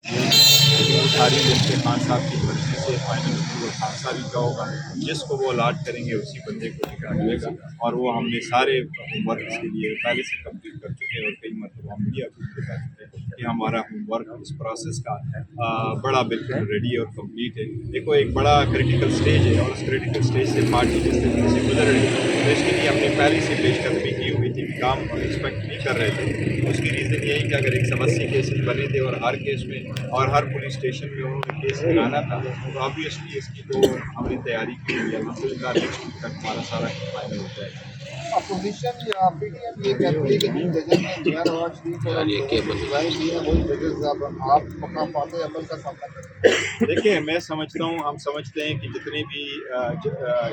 لیکن وہ ساری لسٹیں خان صاحب کی مرضی سے فائنل وہ خان صاحب ہی کا ہوگا، جس کو وہ الاٹ کریں گے اسی بندے کو ٹکٹ ملے گا۔ اور وہ ہم نے سارے ہوم ورک کے لیے پہلے سے کمپلیٹ کر چکے ہیں، اور کئی مرتبہ ہم میڈیا کو بھی بتا چکے ہیں کہ ہمارا ہوم ورک اس پروسیس کا بڑا بالکل ریڈی اور کمپلیٹ ہے۔ دیکھو ایک بڑا کریٹیکل سٹیج ہے، اور اس کریٹیکل سٹیج سے پارٹی جس طریقے سے گزر رہی ہے، تو اس کے لیے ہم نے پہلے سے پیش قدمی کی ہوئی تھی، کام ایکسپیکٹ نہیں کر رہے تھے۔ اس کی ریزن یہی کہ اگر 180 کیسز بنے تھے اور ہر کیس میں اور ہر پولیس اسٹیشن میں انہوں نے کیس لگانا تھا، تو آبویسلی اس کی تو ہم نے تیاری کی ہوئی ہے۔ الحمدللہ نیکسٹ ویک تک ہمارا سارا فائنل ہو جائے گا۔ اپوزیشن یا پی ٹی ایم یہ کہتی ہے کہ جن ججز نے انتظار نواز شریف اور سزائیں دی ہیں وہی ججز اب آپ مقام فاتح اول کا سامنا کرتے ہیں۔ دیکھیں میں سمجھتا ہوں، ہم سمجھتے ہیں کہ جتنے بھی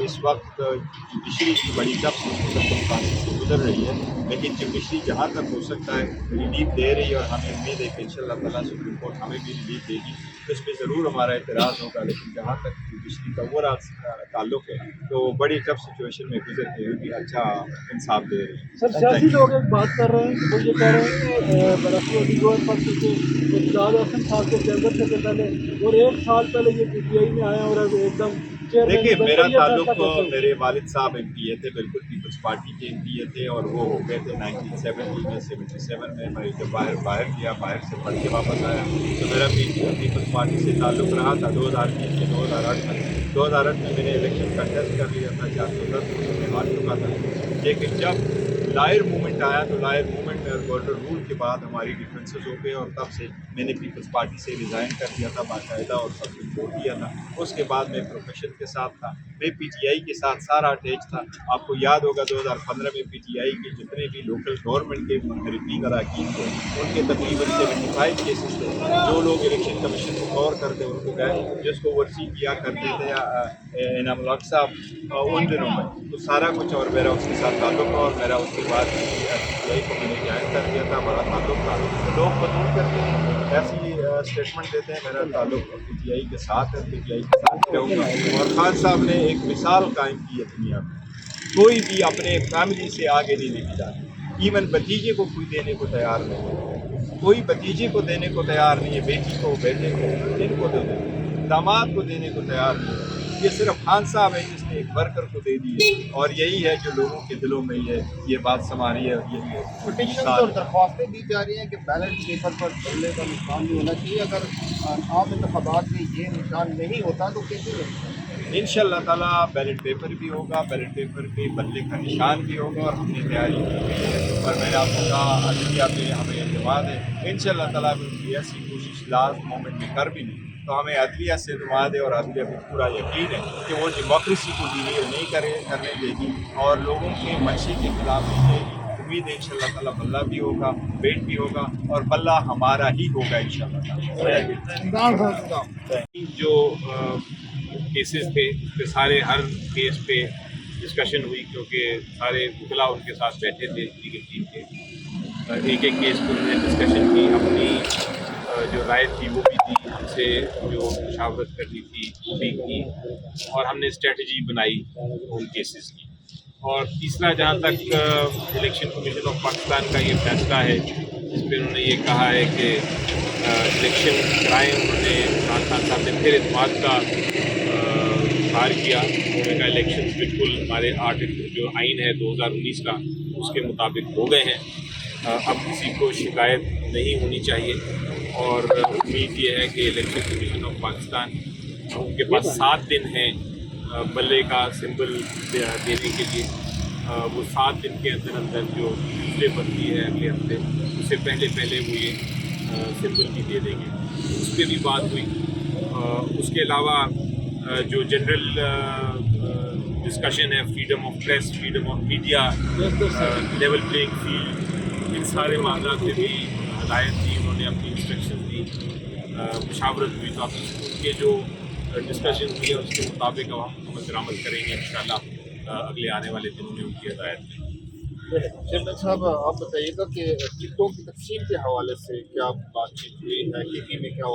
اس وقت جوڈیشری کی بڑی ٹف سرکمسٹانسز سے گزر رہی ہے، لیکن جوڈیشری جہاں تک ہو سکتا ہے ریلیف دے رہی ہے، اور ہمیں امید ہے کہ انشاءاللہ تعالیٰ سپریم کورٹ ہمیں بھی ریلیف دے گی۔ اس پہ ضرور ہمارا اعتراض ہوگا، لیکن جہاں تک جوڈیشری کا اوورآل تعلق ہے تو بڑی ٹف سچویشن میں گزرتے ہوئے بھی اچھا انصاف دے رہی ہے۔ سر سیاسی لوگ ایک بات کر رہے ہیں، وہ یہ کہہ رہے ہیں کہ برقی علیگڑھ پر اقتدار حسن صاحب کے چیمبر سے پہلے اور 1 سال پہلے یہ پی ٹی آئی میں آیا اور اب ایک دم دیکھیے میرا تعلق میرے والد صاحب ایم پی اے تھے، بالکل پیپلز پارٹی کے ایم پی اے تھے، اور وہ ہو گئے تھے 1970 میں 77 میں۔ میں جب باہر گیا، باہر سے پڑھ کے واپس آیا تو میرا پیپلز پارٹی سے تعلق رہا تھا 2003 سے 2008 تک۔ 2008 میں میں نے الیکشن کنٹیسٹ کر لیا تھا، 410 میں ہار چکا تھا، لیکن جب لائر موومنٹ آیا تو لائر موومنٹ میں اور گورنر رول کے بعد ہماری ڈفرینسز ہو گئے، اور تب سے میں نے پیپلز پارٹی سے ریزائن کر دیا تھا باقاعدہ، اور سب کو چھوڑ دیا تھا۔ اس کے بعد میں پروفیشن کے ساتھ تھا، میں پی ٹی آئی کے ساتھ سارا اٹیچ تھا۔ آپ کو یاد ہوگا 2015 میں پی ٹی آئی کے جتنے بھی لوکل گورنمنٹ کے منفردین اراکین تھے ان کے تقریباً 75 کیسز تھے۔ جو لوگ الیکشن کمیشن کو غور کرتے ان کو گئے، جس کو ورسی کیا کرتے تھے انعام الحق صاحب ان دنوں میں، تو سارا کچھ، اور میرا اس کے ساتھ تعلق تھا، اور میرا اس کے بعد پی ٹی آئی کو میں نے جوائن کر دیا تھا، بڑا تعلق تھا۔ لوگ بدل کرتے ہیں، ایسی اسٹیٹمنٹ دیتے ہیں، میرا تعلق پی ٹی آئی کے ساتھ ہے، پی ٹی آئی کے ساتھ رہوں گا۔ اور خان صاحب نے ایک مثال قائم کی ہے دنیا میں، کوئی بھی اپنے فیملی سے آگے نہیں لے کے جاتا، ایون بھتیجے کو کوئی دینے کو تیار نہیں ہے، کوئی بھتیجے کو دینے کو تیار نہیں ہے، بیٹی کو، بیٹے کو، جن کو دے دیں، داماد کو دینے کو تیار نہیں ہے۔ یہ صرف خان صاحب ہے جس نے ایک ورکر کو دے دی ہے، اور یہی ہے جو لوگوں کے دلوں میں یہ بات سما رہی ہے، اور یہی ہے پٹیشن اور درخواستیں دی جا رہی ہیں کہ بیلٹ پیپر پر بلے کا نشان نہیں ہونا چاہیے، اگر عام انتخابات میں یہ نشان نہیں ہوتا تو کیسے ہوگا؟ انشاءاللہ تعالیٰ بیلٹ پیپر بھی ہوگا، بیلٹ پیپر پہ بلے کا نشان بھی ہوگا، اور ہم نے تیاری کی ہوئی ہے، اور میں نے آپ کو کہا عدلیہ پہ ہمیں اعتماد ہے۔ انشاءاللہ تعالیٰ اگر کوئی ایسی کوشش لاسٹ مومنٹ میں کر بھی نہیں تو ہمیں عدلیہ سے اعتماد ہے، اور عدلیہ پہ پورا یقین ہے کہ وہ ڈیموکریسی کو ڈیلیو نہیں کرنے دے گی، اور لوگوں کے منشے کے خلاف نہیں جائے گی۔ امید ہے انشاءاللہ تعالیٰ بلہ بھی ہوگا، بیٹ بھی ہوگا، اور بلہ ہمارا ہی ہوگا انشاءاللہ تعالیٰ۔ جو کیسز تھے اس پہ ہر کیس پہ ڈسکشن ہوئی، کیونکہ سارے وکلا ان کے ساتھ بیٹھے تھے لیگل ٹیم کے، ایک ایک کیس پہ انہوں نے ڈسکشن کی، اپنی جو رائے تھی وہ بھی دی، ہم سے جو مشاورت کرنی تھی وہ بھی کی، اور ہم نے اسٹریٹجی بنائی ان کیسز کی۔ اور تیسرا جہاں تک الیکشن کمیشن آف پاکستان کا یہ فیصلہ ہے، جس پہ انہوں نے یہ کہا ہے کہ الیکشن کرائیں، انہوں نے عمران خان صاحب نے پھر اعتماد کا اظہار کیا، انہوں نے کہا الیکشنز بالکل ہمارے جو آئین ہے 2019 کا اس کے مطابق ہو گئے ہیں، اب کسی کو شکایت نہیں ہونی چاہیے، اور امید یہ ہے کہ الیکشن کمیشن آف پاکستان ان کے پاس 7 دن ہیں بلے کا سمبل دینے کے لیے، وہ 7 دن کے اندر اندر جو دوسرے بنتی ہے اگلے ہفتے اس سے پہلے وہ یہ سمبل بھی دے دیں گے، اس پہ بھی بات ہوئی۔ اس کے علاوہ جو جنرل ڈسکشن ہے freedom of press, freedom of media, level playing field, ان سارے معاملات پہ بھی ہدایت دی، انہوں نے اپنی انسٹرکشن دی، مشاورت ہوئی، تو ان کے جو ڈسکشن ہوئی ہے اس کے مطابق اب ہم عمل درآمد کریں گے انشاءاللہ اگلے آنے والے دنوں میں ان کی ہدایت میں۔ چیئرمین صاحب آپ بتائیے گا کہ ٹکٹوں کی تقسیم کے حوالے سے کیا بات چیت ہوئی ہے، کے پی میں کیا